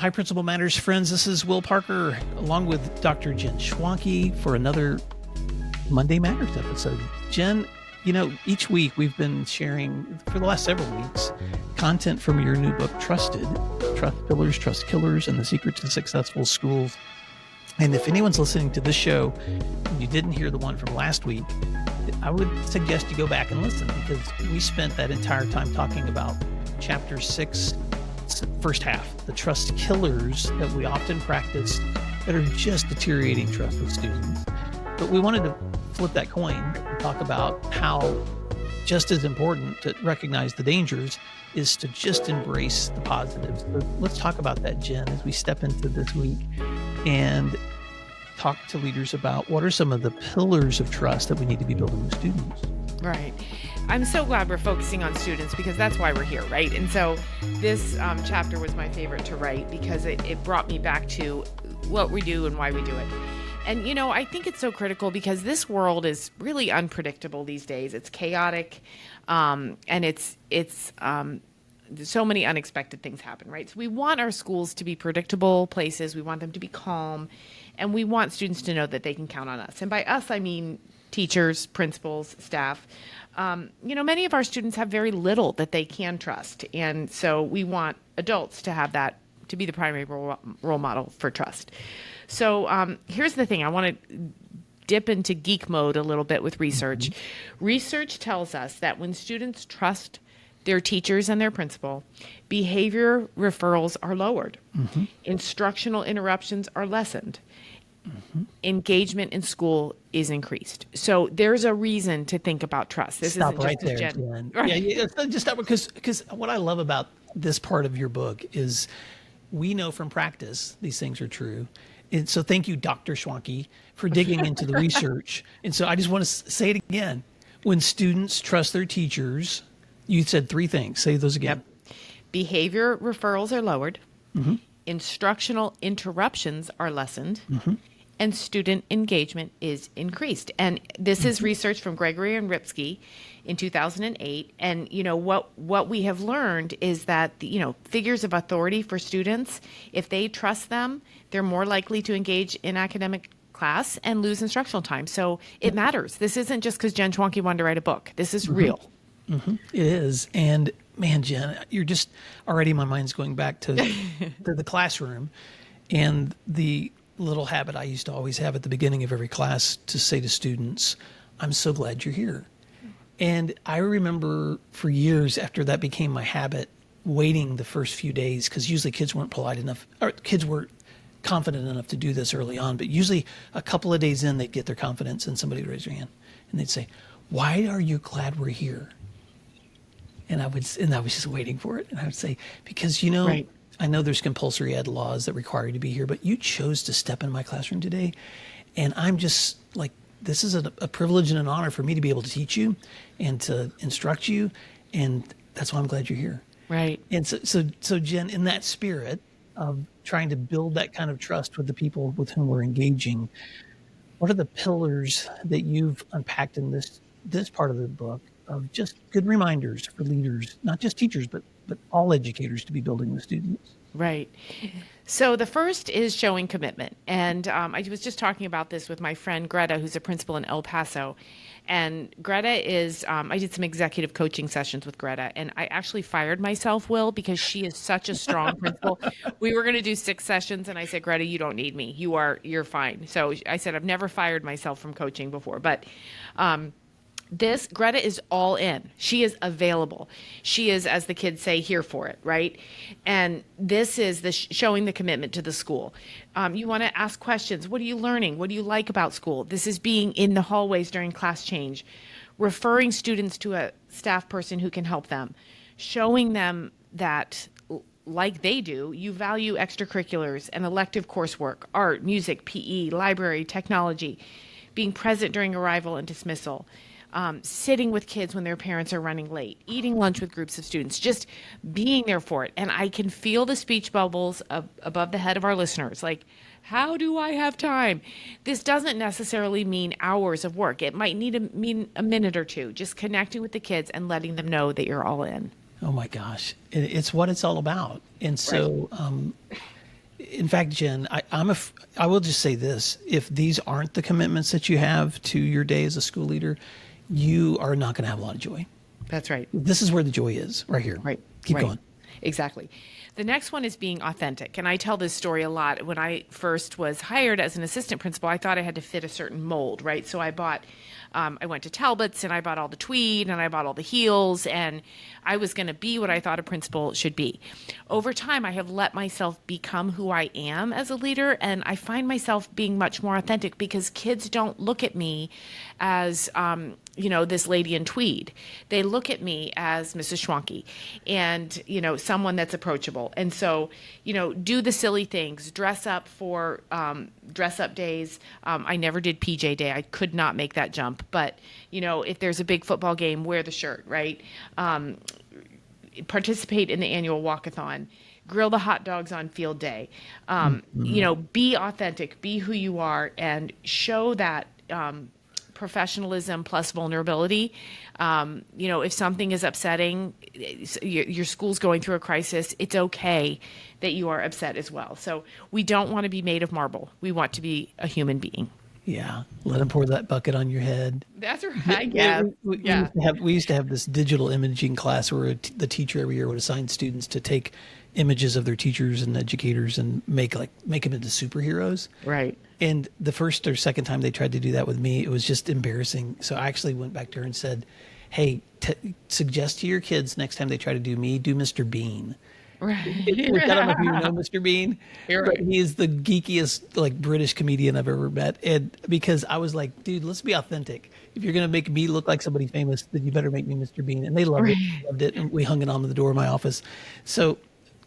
Hi, Principal Matters friends. This is Will Parker along with Dr. Jen Schwanke for another Monday Matters episode. Jen, each week we've been sharing for the last several weeks content from your new book, Trusted, Trust Pillars, Trust Killers, and the Secret to Successful Schools. And if anyone's listening to this show and you didn't hear the one from last week, I would suggest you go back and listen, because we spent that entire time talking about chapter 6, first half, the trust killers that we often practice that are just deteriorating trust with students. But we wanted to flip that coin and talk about how just as important to recognize the dangers is to just embrace the positives. So let's talk about that, Jen, as we step into this week and talk to leaders about what are some of the pillars of trust that we need to be building with students. Right. I'm so glad we're focusing on students, because that's why we're here, right? And so this chapter was my favorite to write because it brought me back to what we do and why we do it. And, I think it's so critical because this world is really unpredictable these days. It's chaotic, and it's so many unexpected things happen, right? So we want our schools to be predictable places. We want them to be calm, and we want students to know that they can count on us. And by us, I mean teachers, principals, staff. Many of our students have very little that they can trust. And so we want adults to have that, to be the primary role model for trust. So here's the thing. I want to dip into geek mode a little bit with research. Mm-hmm. Research tells us that when students trust their teachers and their principal, behavior referrals are lowered. Mm-hmm. Instructional interruptions are lessened. Mm-hmm. Engagement in school is increased. So there's a reason to think about trust. This Stop isn't right just there, Jen. Right. Yeah, just stop, because what I love about this part of your book is we know from practice these things are true. And so thank you, Dr. Schwanke, for digging into the research. And so I just want to say it again. When students trust their teachers, you said 3 things. Say those again. Yep. Behavior referrals are lowered. Mm-hmm. Instructional interruptions are lessened. Mm-hmm. And student engagement is increased. And this is research from Gregory and Ripsky in 2008. And, what we have learned is that, figures of authority for students, if they trust them, they're more likely to engage in academic class and lose instructional time. So it matters. This isn't just because Jen Schwanke wanted to write a book. This is real. Mm-hmm. It is. And man, Jen, you're just already, my mind's going back to the classroom and the little habit I used to always have at the beginning of every class to say to students, I'm so glad you're here. And I remember for years after that became my habit, waiting the first few days, because usually kids weren't polite enough, or kids weren't confident enough to do this early on, but usually a couple of days in, they'd get their confidence and somebody would raise their hand and they'd say, why are you glad we're here? And I was just waiting for it. And I would say, because, right. I know there's compulsory ed laws that require you to be here, but you chose to step in my classroom today. And I'm just like, this is a privilege and an honor for me to be able to teach you and to instruct you. And that's why I'm glad you're here. Right. And so Jen, in that spirit of trying to build that kind of trust with the people with whom we're engaging, what are the pillars that you've unpacked in this part of the book of just good reminders for leaders, not just teachers, but all educators to be building with students? Right. So the first is showing commitment. And I was just talking about this with my friend Greta, who's a principal in El Paso. And Greta is, I did some executive coaching sessions with Greta, and I actually fired myself, Will, because she is such a strong principal. We were going to do 6 sessions, and I said, Greta, you don't need me. You're fine. So I said, I've never fired myself from coaching before, but Greta is all in. She is available. She is, as the kids say, here for it, right? And this is the showing the commitment to the school. You want to ask questions. What are you learning? What do you like about school? This is being in the hallways during class change, referring students to a staff person who can help them, showing them that, like they do, you value extracurriculars and elective coursework, art, music, PE, library, technology, being present during arrival and dismissal. Sitting with kids when their parents are running late, eating lunch with groups of students, just being there for it. And I can feel the speech bubbles above the head of our listeners. Like, how do I have time? This doesn't necessarily mean hours of work. It might mean a minute or two, just connecting with the kids and letting them know that you're all in. Oh my gosh. It's what it's all about. And so, in fact, Jen, I will just say this. If these aren't the commitments that you have to your day as a school leader, you are not going to have a lot of joy. That's right. This is where the joy is, right here. Right. Keep right. going. Exactly. The next one is being authentic. And I tell this story a lot. When I first was hired as an assistant principal, I thought I had to fit a certain mold, right? So I went to Talbot's and I bought all the tweed and I bought all the heels, and I was going to be what I thought a principal should be. Over time, I have let myself become who I am as a leader, and I find myself being much more authentic because kids don't look at me as, this lady in tweed. They look at me as Mrs. Schwanke and, someone that's approachable. And so, do the silly things, dress up for dress up days. I never did PJ day. I could not make that jump. But, if there's a big football game, wear the shirt, right? Participate in the annual walkathon. Grill the hot dogs on field day. Be authentic, be who you are, and show that professionalism plus vulnerability. If something is upsetting, your school's going through a crisis, it's okay that you are upset as well. So we don't want to be made of marble. We want to be a human being. Yeah. Let them pour that bucket on your head. That's right. Yeah. We used to have this digital imaging class where the teacher every year would assign students to take images of their teachers and educators and make them into superheroes. Right. And the first or second time they tried to do that with me, it was just embarrassing. So I actually went back to her and said, hey, suggest to your kids next time they try to do me, do Mr. Bean. Right. I don't know if you know Mr. Bean, but he is the geekiest British comedian I've ever met. And because I was like, dude, let's be authentic. If you're going to make me look like somebody famous, then you better make me Mr. Bean. And they loved it. And we hung it on the door of my office. So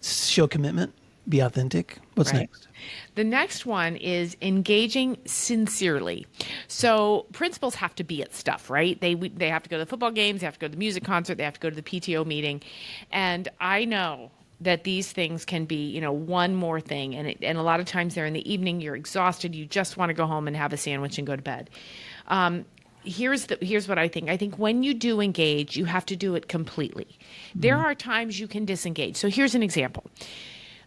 show commitment, be authentic. What's next? The next one is engaging sincerely. So principals have to be at stuff, right? They have to go to the football games, they have to go to the music concert, they have to go to the PTO meeting. And I know that these things can be, one more thing. And a lot of times they're in the evening, you're exhausted, you just want to go home and have a sandwich and go to bed. Here's what I think. I think when you do engage, you have to do it completely. Mm-hmm. There are times you can disengage. So here's an example.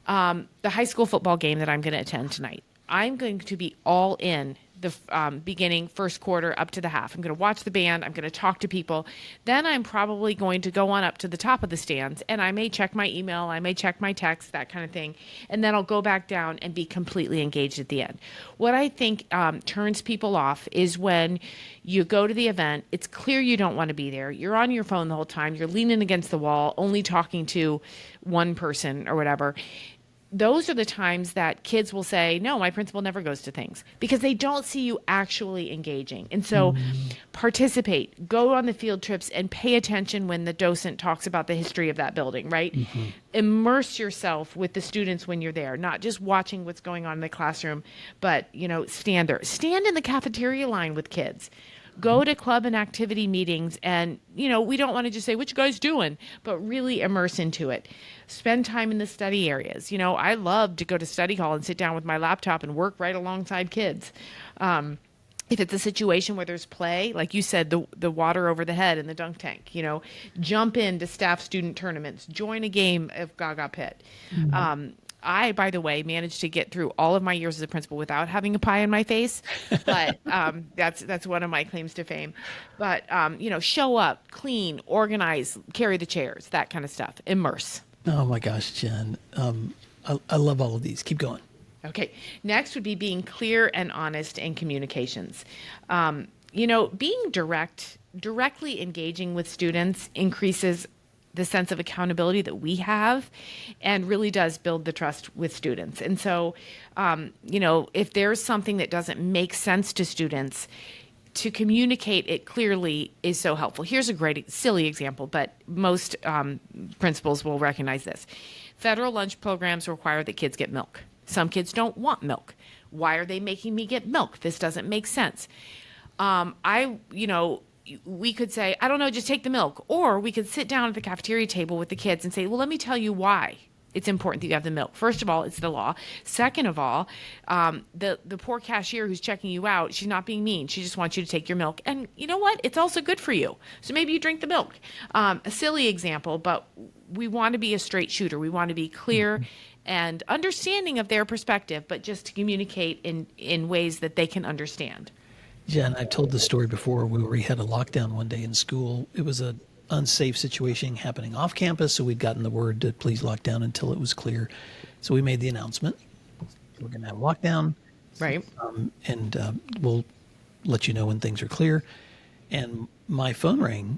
The high school football game that I'm going to attend tonight. I'm going to be all in the beginning, first quarter, up to the half. I'm going to watch the band. I'm going to talk to people. Then I'm probably going to go on up to the top of the stands, and I may check my email. I may check my text, that kind of thing. And then I'll go back down and be completely engaged at the end. What I think turns people off is when you go to the event, it's clear you don't want to be there. You're on your phone the whole time. You're leaning against the wall, only talking to one person or whatever. Those are the times that kids will say, no, my principal never goes to things, because they don't see you actually engaging. And so participate, go on the field trips, and pay attention when the docent talks about the history of that building, right? Mm-hmm. Immerse yourself with the students when you're there, not just watching what's going on in the classroom, but, stand there. Stand in the cafeteria line with kids. Go to club and activity meetings, and, we don't want to just say, what you guys doing, but really immerse into it. Spend time in the study areas. I love to go to study hall and sit down with my laptop and work right alongside kids. If it's a situation where there's play, like you said, the water over the head in the dunk tank, jump into staff student tournaments, join a game of Gaga Pit. Mm-hmm. I, by the way, managed to get through all of my years as a principal without having a pie in my face, but that's one of my claims to fame. But, show up, clean, organize, carry the chairs, that kind of stuff. Immerse. Oh, my gosh, Jen. I love all of these. Keep going. Okay. Next would be being clear and honest in communications. Being directly engaging with students increases the sense of accountability that we have, and really does build the trust with students. And so, if there's something that doesn't make sense to students, to communicate it clearly is so helpful. Here's a great, silly example, but most principals will recognize this. Federal lunch programs require that kids get milk. Some kids don't want milk. Why are they making me get milk? This doesn't make sense. We could say, I don't know, just take the milk. Or we could sit down at the cafeteria table with the kids and say, well, let me tell you why it's important that you have the milk. First of all, it's the law. Second of all, the poor cashier who's checking you out, she's not being mean. She just wants you to take your milk. And you know what? It's also good for you. So maybe you drink the milk. A silly example, but we want to be a straight shooter. We want to be clear and understanding of their perspective, but just to communicate in ways that they can understand. Jen, I've told the story before where we had a lockdown one day in school. It was an unsafe situation happening off campus, so we'd gotten the word to please lock down until it was clear. So we made the announcement. We're going to have a lockdown. Right. And we'll let you know when things are clear. And my phone rang,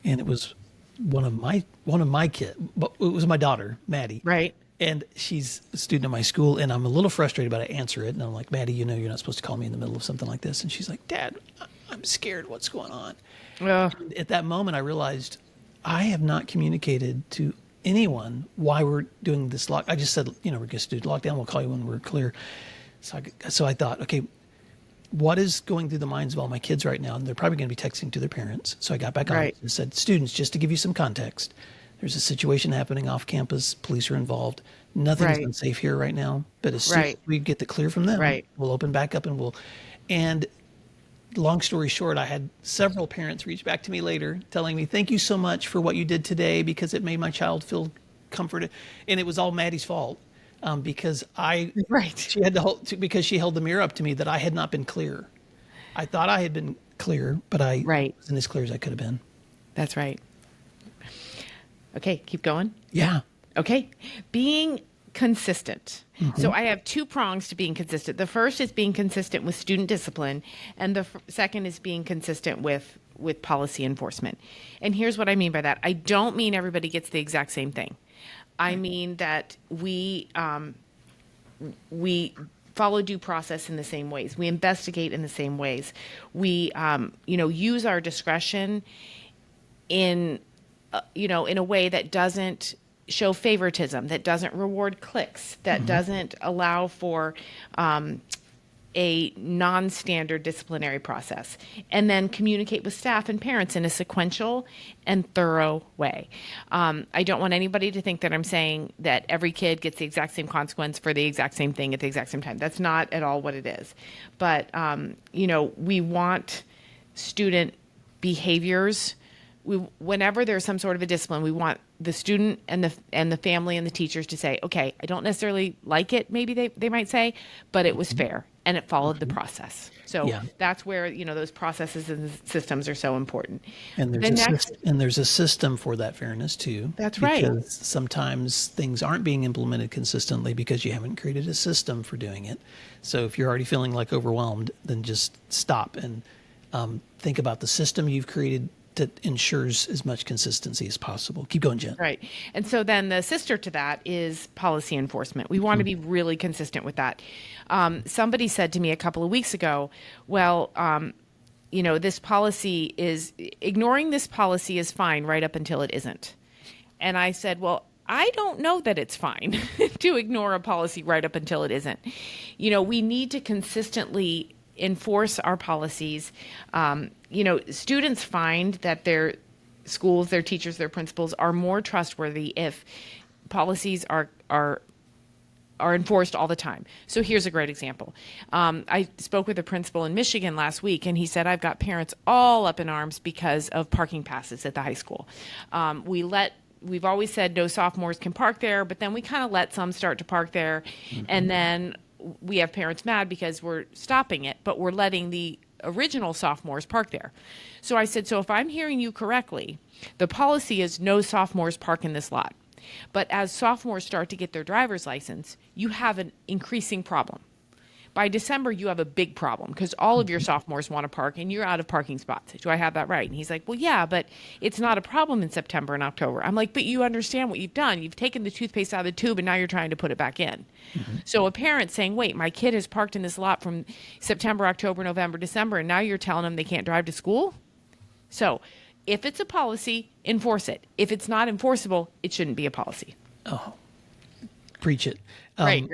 and it was one of my kids. But it was my daughter, Maddie. Right. And she's a student at my school, and I'm a little frustrated about it. I answer it, and I'm like, Maddie, you're not supposed to call me in the middle of something like this. And she's like, Dad, I'm scared. What's going on? And at that moment, I realized I have not communicated to anyone why we're doing this lock. I just said, we're going to do lockdown. We'll call you when we're clear. So I thought, okay, what is going through the minds of all my kids right now? And they're probably going to be texting to their parents. So I got back on it and said, students, just to give you some context, there's a situation happening off campus. Police are involved. Nothing's unsafe here right now. But as soon as we get the clear from them, we'll open back up and long story short, I had several parents reach back to me later telling me, thank you so much for what you did today because it made my child feel comforted. And it was all Maddie's fault. Because she had because she held the mirror up to me that I had not been clear. I thought I had been clear, but I wasn't as clear as I could have been. That's right. Okay, keep going. Yeah. Okay, being consistent. Mm-hmm. So I have two prongs to being consistent. The first is being consistent with student discipline, and the second is being consistent with policy enforcement. And here's what I mean by that. I don't mean everybody gets the exact same thing. I mean that we follow due process in the same ways. We investigate in the same ways. We, use our discretion in a way that doesn't show favoritism, that doesn't reward clicks, that doesn't allow for a non-standard disciplinary process, and then communicate with staff and parents in a sequential and thorough way. I don't want anybody to think that I'm saying that every kid gets the exact same consequence for the exact same thing at the exact same time. That's not at all what it is. But, we want student behaviors. Whenever there's some sort of a discipline, we want the student and the family and the teachers to say, okay, I don't necessarily like it, maybe they might say, but it was fair and it followed the process. So that's where, those processes and systems are so important. And there's a system for that fairness too. That's right. Because sometimes things aren't being implemented consistently because you haven't created a system for doing it. So if you're already feeling like overwhelmed, then just stop and think about the system you've created that ensures as much consistency as possible. Keep going, Jen. Right. And so then the sister to that is policy enforcement. We want to be really consistent with that. Somebody said to me a couple of weeks ago, well, this policy is, ignoring this policy is fine right up until it isn't. And I said, well, I don't know that it's fine to ignore a policy right up until it isn't. We need to consistently enforce our policies. Students find that their schools, their teachers, their principals are more trustworthy if policies are enforced all the time. So here's a great example. I spoke with a principal in Michigan last week, and he said, I've got parents all up in arms because of parking passes at the high school. We've always said no sophomores can park there, but then we kind of let some start to park there, and then we have parents mad because we're stopping it, but we're letting the original sophomores park there. So I said, so if I'm hearing you correctly, the policy is no sophomores park in this lot. But as sophomores start to get their driver's license, you have an increasing problem. By December, you have a big problem because all of your sophomores want to park and you're out of parking spots. Do I have that right? And he's like, well, yeah, but it's not a problem in September and October. I'm like, but you understand what you've done. You've taken the toothpaste out of the tube and now you're trying to put it back in. So a parent saying, wait, my kid has parked in this lot from September, October, November, December, and now you're telling them they can't drive to school? So if it's a policy, enforce it. If it's not enforceable, it shouldn't be a policy. Oh, preach it. Right.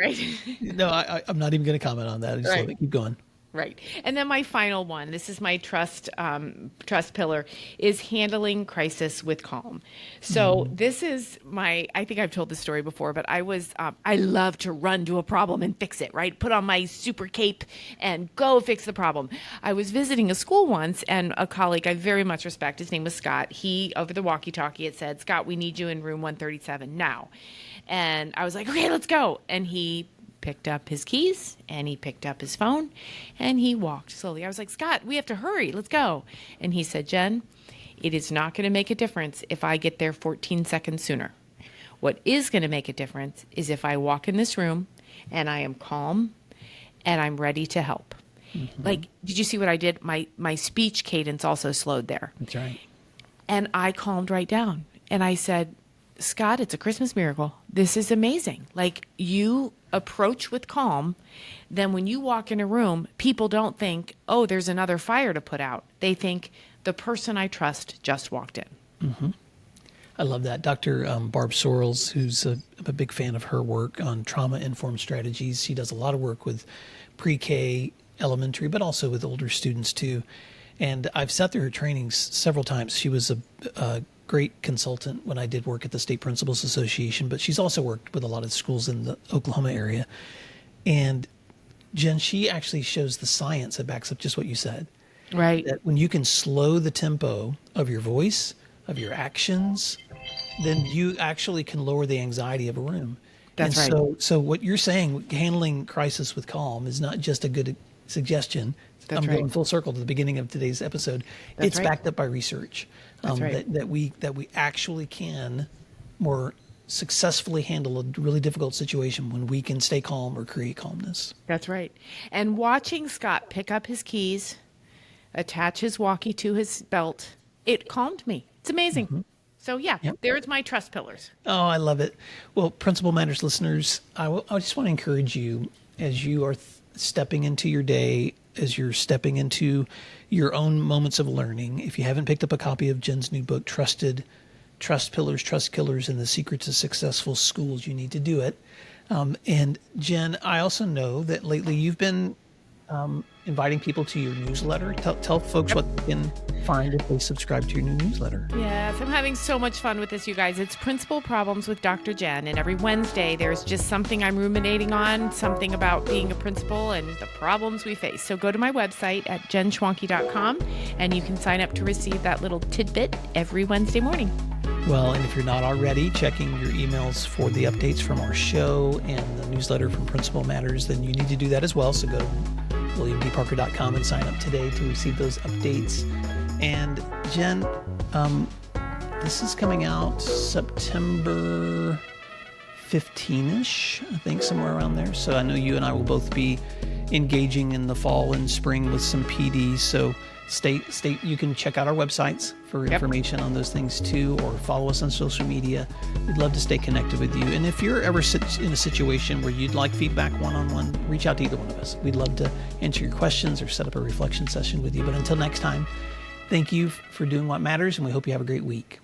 No, I'm not even going to comment on that. I just let it keep going. Right. And then my final one, this is my trust pillar, is handling crisis with calm. So this is I think I've told this story before, but I love to run to a problem and fix it, right? Put on my super cape and go fix the problem. I was visiting a school once, and a colleague I very much respect, his name was Scott. He, over the walkie-talkie, had said, "Scott, we need you in room 137 now." And I was like, "Okay, let's go." And he picked up his keys and he picked up his phone and he walked slowly. I was like, "Scott, we have to hurry. Let's go." And he said, "Jen, it is not going to make a difference if I get there 14 seconds sooner. What is going to make a difference is if I walk in this room and I am calm and I'm ready to help." Like, did you see what I did? My speech cadence also slowed there. That's right. And I calmed right down. And I said, "Scott, it's a Christmas miracle. This is amazing. Like, you approach with calm. Then when you walk in a room, people don't think, oh, there's another fire to put out. They think the person I trust just walked in." I love that. Dr. Barb Sorrells, who's I'm a big fan of her work on trauma-informed strategies. She does a lot of work with pre-K, elementary, but also with older students too. And I've sat through her trainings several times. She was a great consultant when I did work at the State Principals Association, but she's also worked with a lot of schools in the Oklahoma area. And Jen, she actually shows the science that backs up just what you said. Right. That when you can slow the tempo of your voice, of your actions, then you actually can lower the anxiety of a room. That's and right. So what you're saying, handling crisis with calm, is not just a good suggestion. That's I'm right. going full circle to the beginning of today's episode. That's It's right. backed up by research. That's right. That we actually can more successfully handle a really difficult situation when we can stay calm or create calmness. That's right. And watching Scott pick up his keys, attach his walkie to his belt, it calmed me. It's amazing. So yeah, there's my trust pillars. Oh, I love it. Well, Principal Matters listeners, I just want to encourage you as you are stepping into your day, as you're stepping into your own moments of learning. If you haven't picked up a copy of Jen's new book, Trust Pillars, Trust Killers, and the Secrets of Successful Schools, you need to do it. And Jen, I also know that lately you've been inviting people to your newsletter. Tell folks what they can find if they subscribe to your new newsletter. Yes, I'm having so much fun with this, you guys. It's Principal Problems with Dr. Jen, and every Wednesday there's just something I'm ruminating on, something about being a principal and the problems we face. So go to my website at jenschwanke.com, and you can sign up to receive that little tidbit every Wednesday morning. Well, and if you're not already checking your emails for the updates from our show and the newsletter from Principal Matters, then you need to do that as well. So go to williamdparker.com and sign up today to receive those updates. And Jen, this is coming out September 15-ish, I think, somewhere around there. So I know you and I will both be engaging in the fall and spring with some PD. So stay. You can check out our websites for information on those things too, or follow us on social media. We'd love to stay connected with you. And if you're ever in a situation where you'd like feedback one-on-one, reach out to either one of us. We'd love to answer your questions or set up a reflection session with you. But until next time, thank you for doing what matters, and we hope you have a great week.